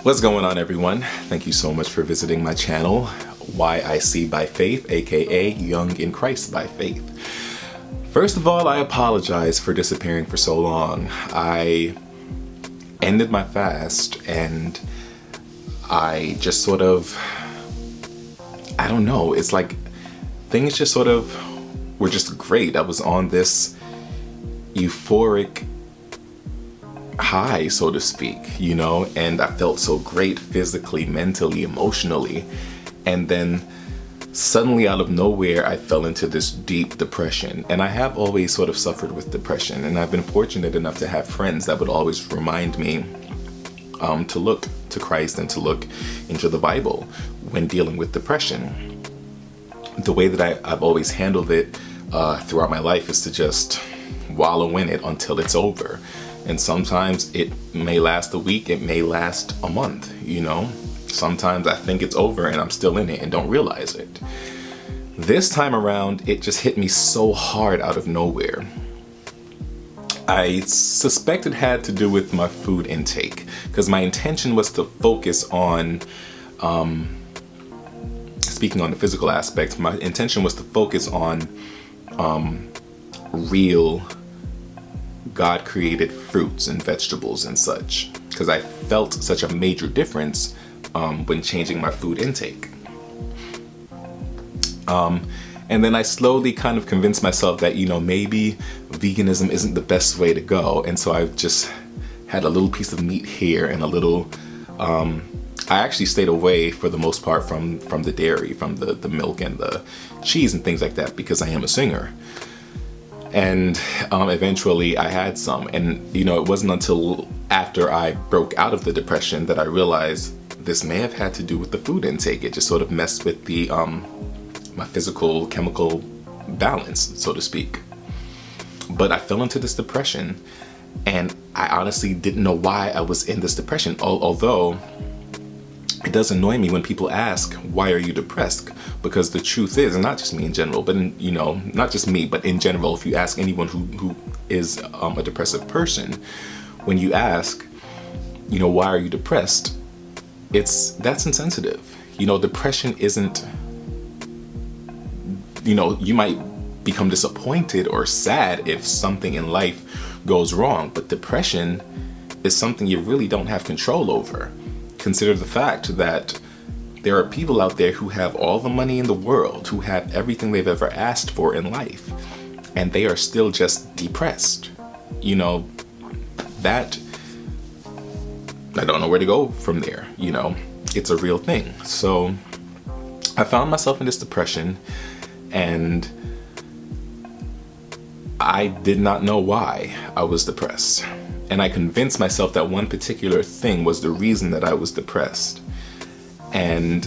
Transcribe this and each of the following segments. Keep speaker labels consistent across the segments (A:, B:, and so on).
A: What's going on, everyone? Thank you so much for visiting my channel, YIC by Faith, aka Young in Christ by Faith. First of all, I apologize for disappearing for so long. I ended my fast and I just sort of, I don't know, it's like things just sort of were just great. I was on this euphoric high, so to speak, you know, and I felt so great physically, mentally, emotionally. And then suddenly out of nowhere, I fell into this deep depression. And I have always sort of suffered with depression. And I've been fortunate enough to have friends that would always remind me to look to Christ and to look into the Bible when dealing with depression. The way that I've always handled it throughout my life is to just wallow in it until it's over. And sometimes it may last a week, it may last a month, you know? Sometimes I think it's over and I'm still in it and don't realize it. This time around, it just hit me so hard out of nowhere. I suspect it had to do with my food intake, because my intention was to focus on, speaking on the physical aspect, my intention was to focus on real God-created fruits and vegetables and such, because I felt such a major difference when changing my food intake. And then I slowly kind of convinced myself that, you know, maybe veganism isn't the best way to go. And so I just had a little piece of meat here and a little, I actually stayed away for the most part from the dairy, from the milk and the cheese and things like that, because I am a singer. And eventually I had some, and you know, it wasn't until after I broke out of the depression that I realized this may have had to do with the food intake. It just sort of messed with the my physical chemical balance, so to speak. But I fell into this depression, and I honestly didn't know why I was in this depression. Although it does annoy me when people ask, why are you depressed? Because the truth is, and not just me in general, but in, you know, not just me, but in general, if you ask anyone who is a depressive person, when you ask, you know, why are you depressed? That's insensitive. You know, depression isn't, you know, you might become disappointed or sad if something in life goes wrong, but depression is something you really don't have control over. Consider the fact that there are people out there who have all the money in the world, who have everything they've ever asked for in life, and they are still just depressed. You know, that, I don't know where to go from there, you know, it's a real thing. So I found myself in this depression, and I did not know why I was depressed. And I convinced myself that one particular thing was the reason that I was depressed. And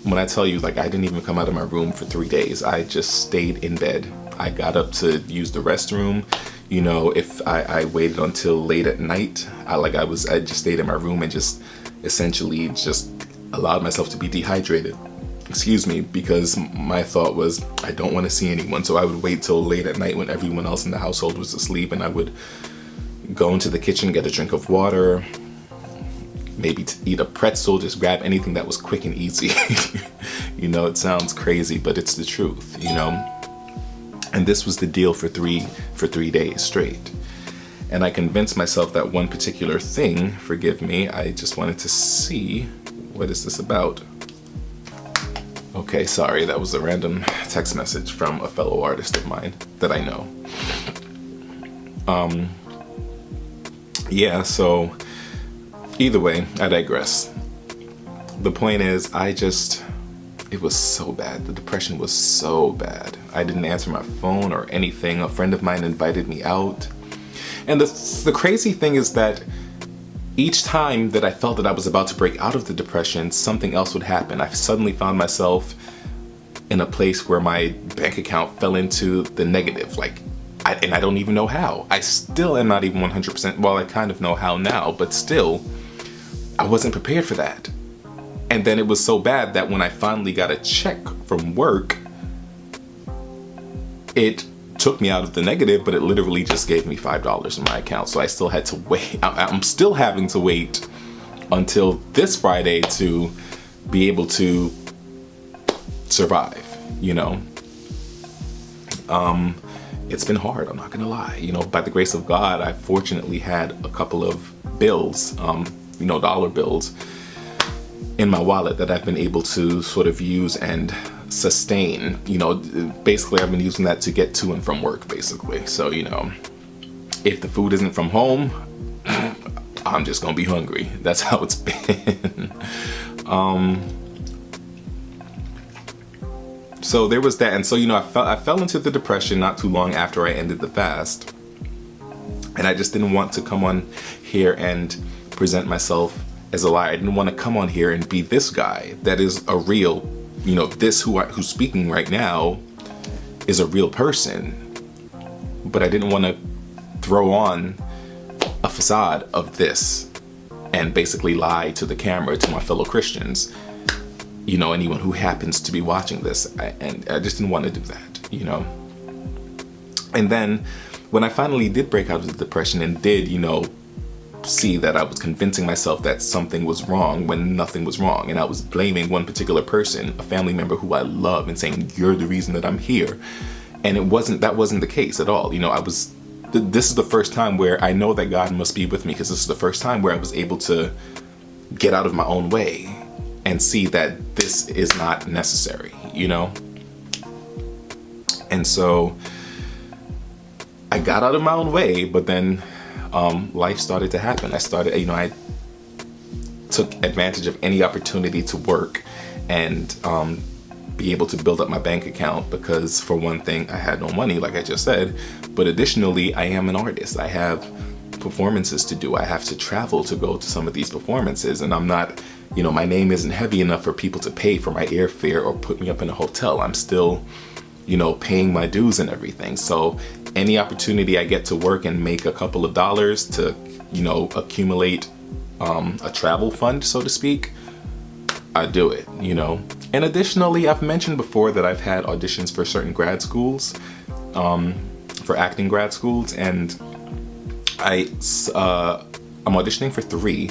A: when I tell you, like, I didn't even come out of my room for 3 days. I just stayed in bed. I got up to use the restroom. You know, if I waited until late at night, I just stayed in my room and just essentially just allowed myself to be dehydrated. Excuse me, because my thought was, I don't want to see anyone. So I would wait till late at night when everyone else in the household was asleep, and I would go into the kitchen, get a drink of water, maybe to eat a pretzel, just grab anything that was quick and easy. You know, it sounds crazy, but it's the truth, you know? And this was the deal for three days straight. And I convinced myself that one particular thing, forgive me, I just wanted to see, what is this about? Okay, sorry, that was a random text message from a fellow artist of mine that I know. Yeah, so either way, I digress. The point is, it was so bad. The depression was so bad. I didn't answer my phone or anything. A friend of mine invited me out. And the crazy thing is that each time that I felt that I was about to break out of the depression, something else would happen. I suddenly found myself in a place where my bank account fell into the negative. And I don't even know how. I still am not even 100%, well, I kind of know how now, but still, I wasn't prepared for that. And then it was so bad that when I finally got a check from work, it took me out of the negative, but it literally just gave me $5 in my account. So I still had to wait. I'm still having to wait until this Friday to be able to survive, you know. It's been hard, I'm not gonna lie. You know, by the grace of God, I fortunately had a couple of bills, you know, dollar bills in my wallet that I've been able to sort of use and sustain. You know, basically I've been using that to get to and from work, basically. So, you know, if the food isn't from home, I'm just gonna be hungry. That's how it's been. So there was that, and so, you know, I fell into the depression not too long after I ended the fast, and I just didn't want to come on here and present myself as a liar. I didn't want to come on here and be this guy that is a real, you know, this who's speaking right now is a real person, but I didn't want to throw on a facade of this and basically lie to the camera, to my fellow Christians, you know, anyone who happens to be watching this. And I just didn't want to do that, you know. And then when I finally did break out of the depression and did, you know, see that I was convincing myself that something was wrong when nothing was wrong, and I was blaming one particular person, a family member who I love, and saying, you're the reason that I'm here. And that wasn't the case at all. You know, this is the first time where I know that God must be with me, because this is the first time where I was able to get out of my own way and see that this is not necessary, you know? And so I got out of my own way, but then life started to happen. I took advantage of any opportunity to work and be able to build up my bank account, because for one thing, I had no money, like I just said, but additionally, I am an artist. I have performances to do. I have to travel to go to some of these performances, and I'm not, you know, my name isn't heavy enough for people to pay for my airfare or put me up in a hotel. I'm still, you know, paying my dues and everything. So any opportunity I get to work and make a couple of dollars to, you know, accumulate a travel fund, so to speak, I do it, you know. And additionally, I've mentioned before that I've had auditions for certain grad schools, for acting grad schools, and I'm auditioning for 3.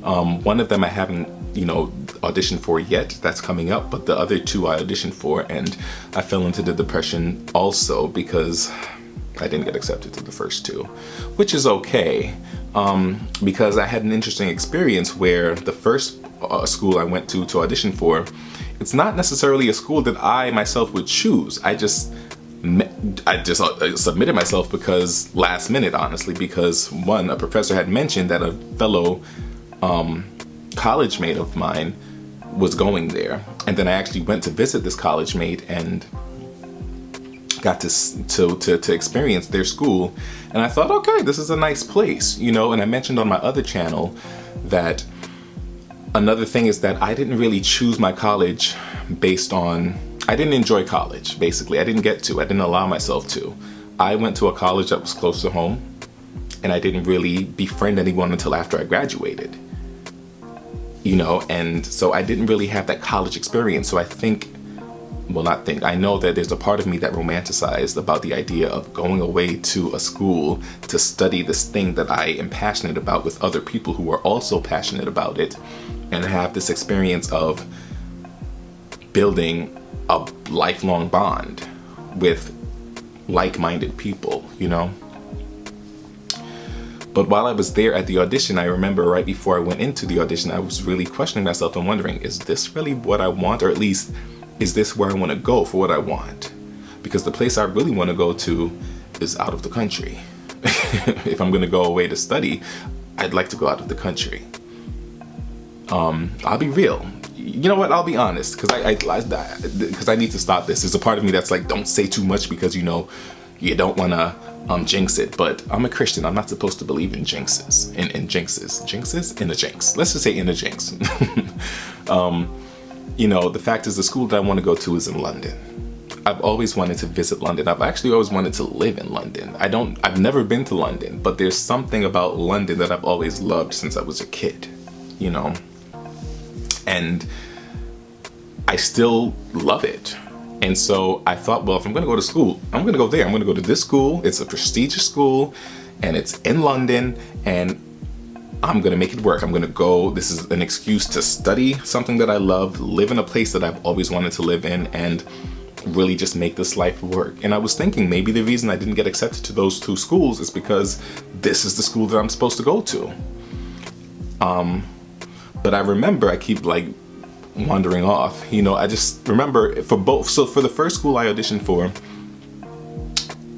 A: One of them I haven't, you know, auditioned for yet. That's coming up. But the other 2 I auditioned for, and I fell into the depression also because I didn't get accepted to the first 2, which is okay, because I had an interesting experience where the first school I went to audition for, it's not necessarily a school that I myself would choose. I just submitted myself because last minute, honestly, because one, a professor had mentioned that a fellow college mate of mine was going there, and then I actually went to visit this college mate and got to experience their school, and I thought, okay, this is a nice place, you know. And I mentioned on my other channel that another thing is that I didn't really choose my college based on, I didn't enjoy college, basically. I didn't allow myself to. I went to a college that was close to home, and I didn't really befriend anyone until after I graduated, you know. And so I didn't really have that college experience. So I know that there's a part of me that romanticized about the idea of going away to a school to study this thing that I am passionate about with other people who are also passionate about it, and have this experience of building a lifelong bond with like-minded people, you know. But while I was there at the audition, I remember right before I went into the audition, I was really questioning myself and wondering, is this really what I want? Or at least, is this where I want to go for what I want? Because the place I really want to go to is out of the country. If I'm going to go away to study, I'd like to go out of the country. I'll be real. You know what? I'll be honest, because I need to stop this. There's a part of me that's like, don't say too much because, you know, you don't want to jinx it. But I'm a Christian. I'm not supposed to believe in jinxes. In jinxes. Jinxes? In a jinx. Let's just say in a jinx. You know, the fact is, the school that I want to go to is in London. I've always wanted to visit London. I've actually always wanted to live in London. I've never been to London, but there's something about London that I've always loved since I was a kid, you know? And I still love it. And so I thought, well, if I'm going to go to school, I'm going to go there. I'm going to go to this school. It's a prestigious school, and it's in London. And I'm gonna make it work. I'm gonna go. This is an excuse to study something that I love, live in a place that I've always wanted to live in, and really just make this life work. And I was thinking maybe the reason I didn't get accepted to those 2 schools is because this is the school that I'm supposed to go to. But I remember, I keep like wandering off, you know, I just remember for both. So for the first school I auditioned for,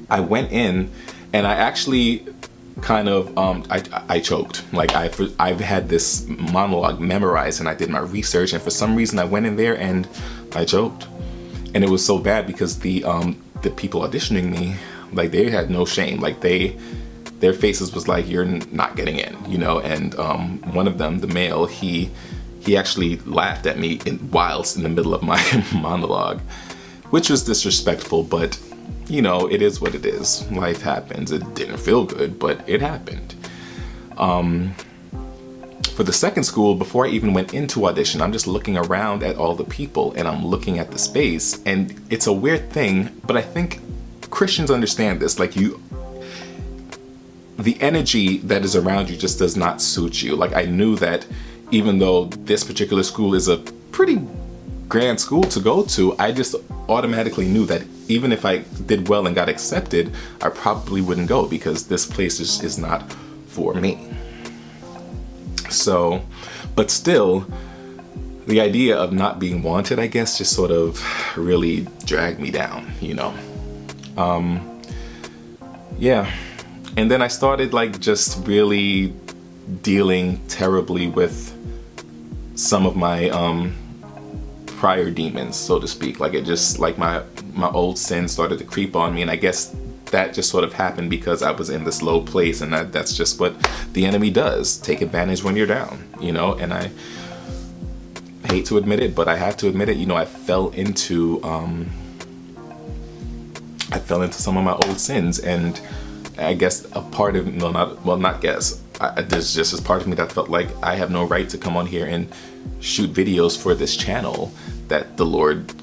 A: I went in and I actually kind of, I choked. Like I've had this monologue memorized and I did my research, and for some reason I went in there and I choked. And it was so bad because the people auditioning me, like they had no shame. Like their faces was like, you're not getting in, you know. And one of them, the male, he actually laughed at me whilst in the middle of my monologue, which was disrespectful, but you know, it is what it is. Life happens. It didn't feel good, but it happened. For the second school, before I even went into audition, I'm just looking around at all the people and I'm looking at the space, and it's a weird thing, but I think Christians understand this. Like the energy that is around you just does not suit you. Like I knew that even though this particular school is a pretty grand school to go to, I just automatically knew that even if I did well and got accepted, I probably wouldn't go because this place is not for me. So, but still, the idea of not being wanted, I guess, just sort of really dragged me down, you know. Yeah. And then I started like just really dealing terribly with some of my prior demons, so to speak. Like it just, like my old sin started to creep on me, and I guess that just sort of happened because I was in this low place, and that's just what the enemy does, take advantage when you're down, you know. And I hate to admit it, but I have to admit it, you know, I fell into some of my old sins, and I guess a part of, there's just this part of me that felt like I have no right to come on here and shoot videos for this channel that the Lord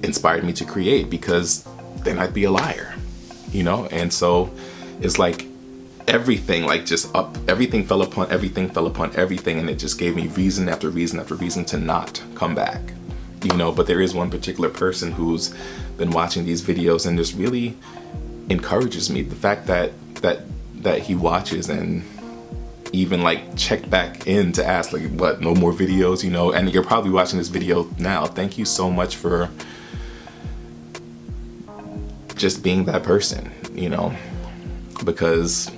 A: inspired me to create, because then I'd be a liar, you know. And so it's like everything, like just everything fell upon everything, and it just gave me reason after reason after reason to not come back, you know. But there is one particular person who's been watching these videos and just really encourages me. The fact that he watches and even like checked back in to ask like, what, no more videos, you know. And you're probably watching this video now. Thank you so much for just being that person, you know, because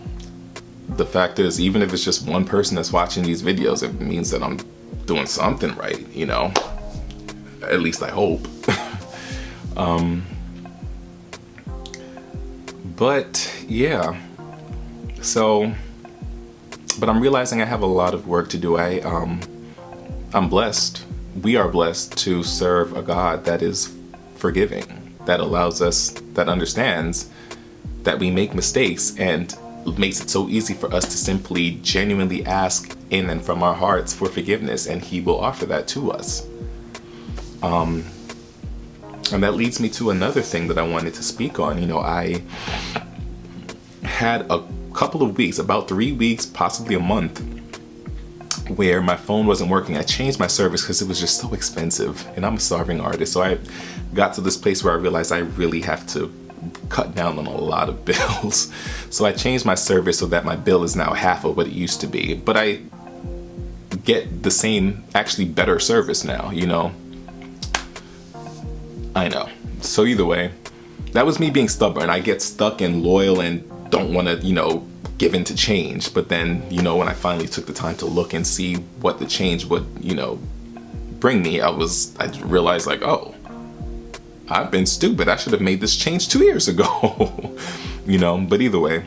A: the fact is, even if it's just one person that's watching these videos, it means that I'm doing something right, you know. At least I hope. But yeah, so, but I'm realizing I have a lot of work to do. I'm blessed. We are blessed to serve a God that is forgiving, that allows us, that understands that we make mistakes, and makes it so easy for us to simply genuinely ask in and from our hearts for forgiveness, and He will offer that to us. And that leads me to another thing that I wanted to speak on. You know, I had a couple of weeks, about 3 weeks, possibly a month, where my phone wasn't working. I changed my service because it was just so expensive, and I'm a starving artist. So I got to this place where I realized I really have to cut down on a lot of bills. So I changed my service so that my bill is now half of what it used to be. But I get the same, actually better service now, you know. I know. So either way, that was me being stubborn. I get stuck and loyal and don't want to, you know, give in to change. But then, you know, when I finally took the time to look and see what the change would, you know, bring me, I realized like, oh, I've been stupid. I should have made this change 2 years ago. You know, but either way.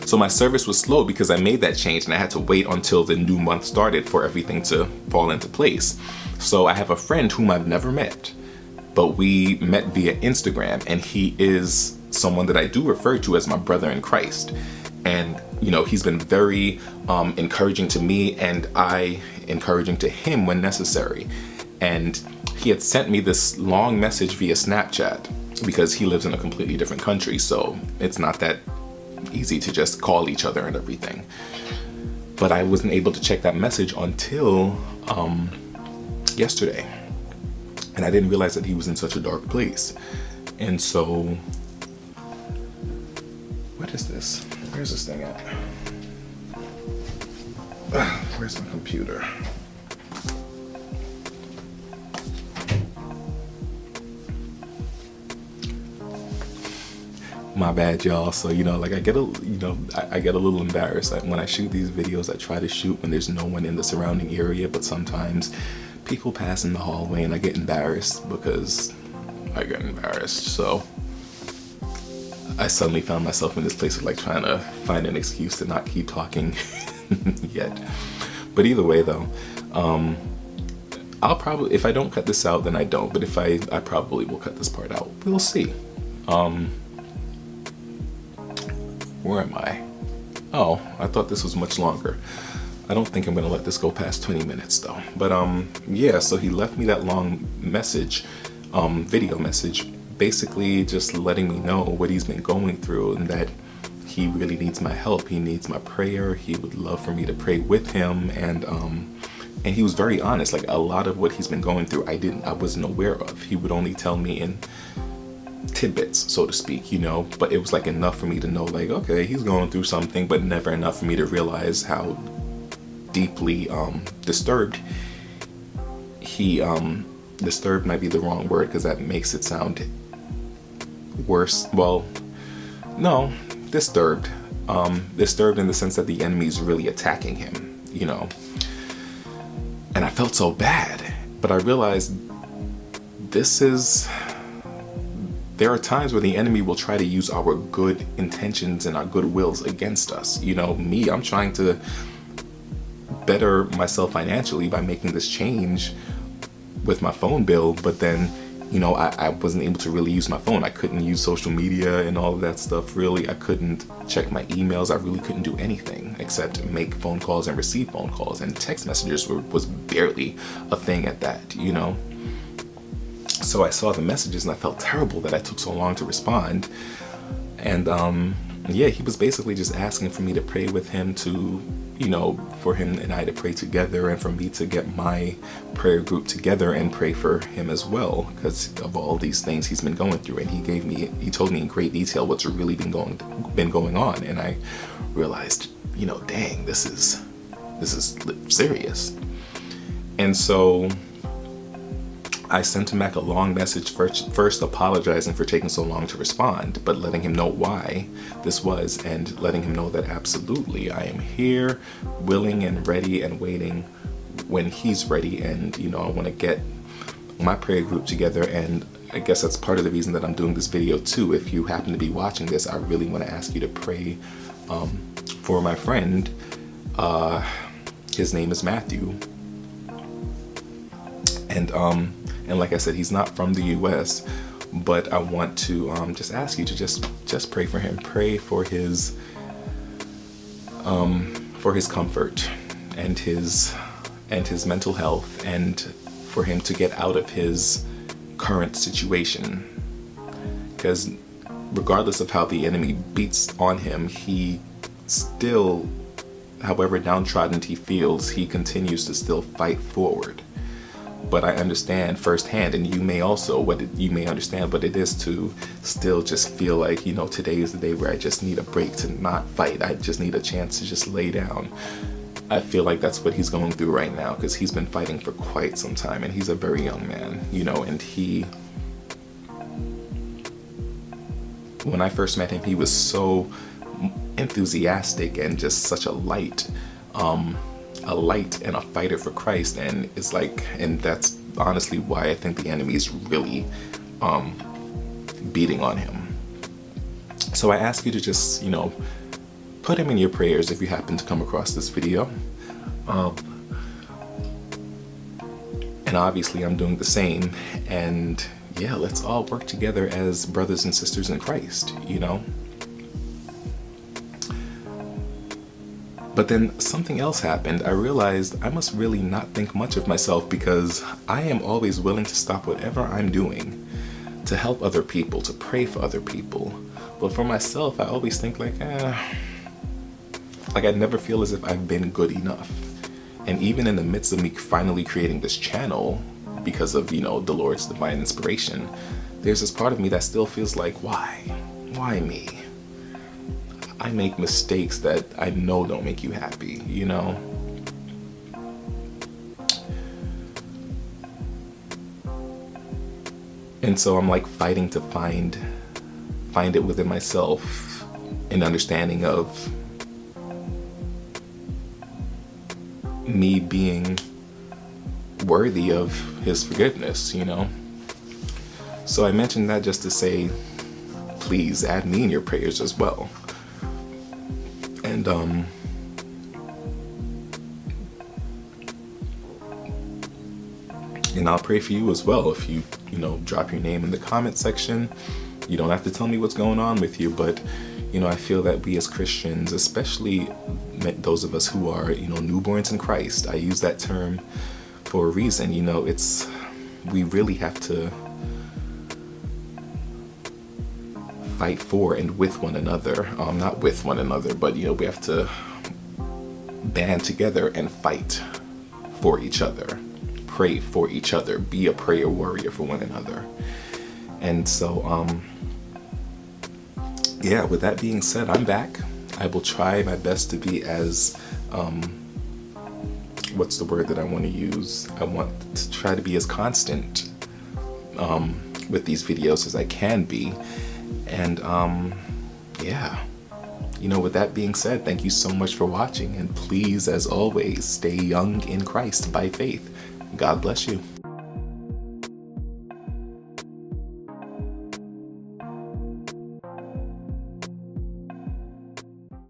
A: So my service was slow because I made that change and I had to wait until the new month started for everything to fall into place. So I have a friend whom I've never met, but we met via Instagram, and he is someone that I do refer to as my brother in Christ. And, you know, he's been very encouraging to me, and I encouraging to him when necessary. And he had sent me this long message via Snapchat because he lives in a completely different country. So it's not that easy to just call each other and everything. But I wasn't able to check that message until yesterday. And I didn't realize that he was in such a dark place. And so, what is this? Where's this thing at? Where's my computer? My bad, y'all. So, like I get a little embarrassed. When I shoot these videos, I try to shoot when there's no one in the surrounding area, but sometimes people pass in the hallway and I get embarrassed because I get embarrassed. So I suddenly found myself in this place of like trying to find an excuse to not keep talking yet. But either way though, I'll probably, if I don't cut this out, then I don't. But if I probably will cut this part out. We'll see. Where am I? Oh, I thought this was much longer. I don't think I'm gonna let this go past 20 minutes though. But yeah, so he left me that long message, video message, basically just letting me know what he's been going through and that he really needs my help. He needs my prayer. He would love for me to pray with him, and he was very honest. Like a lot of what he's been going through, I wasn't aware of. He would only tell me in tidbits, so to speak, but it was like enough for me to know like, okay, he's going through something, but never enough for me to realize how deeply disturbed disturbed might be the wrong word because that makes it sound worse. Well, no, disturbed in the sense that the enemy is really attacking him, and I felt so bad, but I realized there are times where the enemy will try to use our good intentions and our good wills against us. I'm trying to better myself financially by making this change with my phone bill, but then, I wasn't able to really use my phone. I couldn't use social media and all of that stuff, really. I couldn't check my emails. I really couldn't do anything except make phone calls and receive phone calls, and text messages was barely a thing at that, So I saw the messages and I felt terrible that I took so long to respond. And yeah, he was basically just asking for me to pray with him for him and I to pray together, and for me to get my prayer group together and pray for him as well, because of all these things he's been going through. And he told me in great detail what's really been going on. And I realized, dang, this is serious. And so I sent him back a long message, first apologizing for taking so long to respond, but letting him know why this was, and letting him know that absolutely I am here, willing and ready and waiting when he's ready. And I want to get my prayer group together, and I guess that's part of the reason that I'm doing this video too. If you happen to be watching this, I really want to ask you to pray for my friend. His name is Matthew, and like I said, he's not from the US, but I want to just ask you to just pray for him. Pray for his comfort and his mental health, and for him to get out of his current situation. Because regardless of how the enemy beats on him, he still, however downtrodden he feels, he continues to still fight forward. But I understand firsthand, and you may also, you may understand what it is to still just feel like, today is the day where I just need a break to not fight. I just need a chance to just lay down. I feel like that's what he's going through right now, because he's been fighting for quite some time, and he's a very young man, and when I first met him, he was so enthusiastic and just such a light and a fighter for Christ. And it's like, and that's honestly why I think the enemy is really beating on him. So I ask you to just, put him in your prayers if you happen to come across this video. And obviously I'm doing the same. And yeah, let's all work together as brothers and sisters in Christ, But then something else happened. I realized I must really not think much of myself, because I am always willing to stop whatever I'm doing to help other people, to pray for other people. But for myself, I always think like I never feel as if I've been good enough. And even in the midst of me finally creating this channel, because of, the Lord's divine inspiration, there's this part of me that still feels like, why? Why me? I make mistakes that I know don't make you happy, And so I'm like fighting to find it within myself, an understanding of me being worthy of his forgiveness, So I mentioned that just to say, please add me in your prayers as well. And I'll pray for you as well. If you drop your name in the comment section. You don't have to tell me what's going on with you, but I feel that we as Christians, especially those of us who are newborns in Christ, I use that term for a reason. We really have to fight for and with one another. Not with one another, but we have to band together and fight for each other, pray for each other, be a prayer warrior for one another. And so yeah, with that being said, I'm back. I will try my best to be as what's the word that I want to use? I want to try to be as constant with these videos as I can be. And yeah, with that being said, thank you so much for watching, and please, as always, stay young in Christ by faith. God bless you.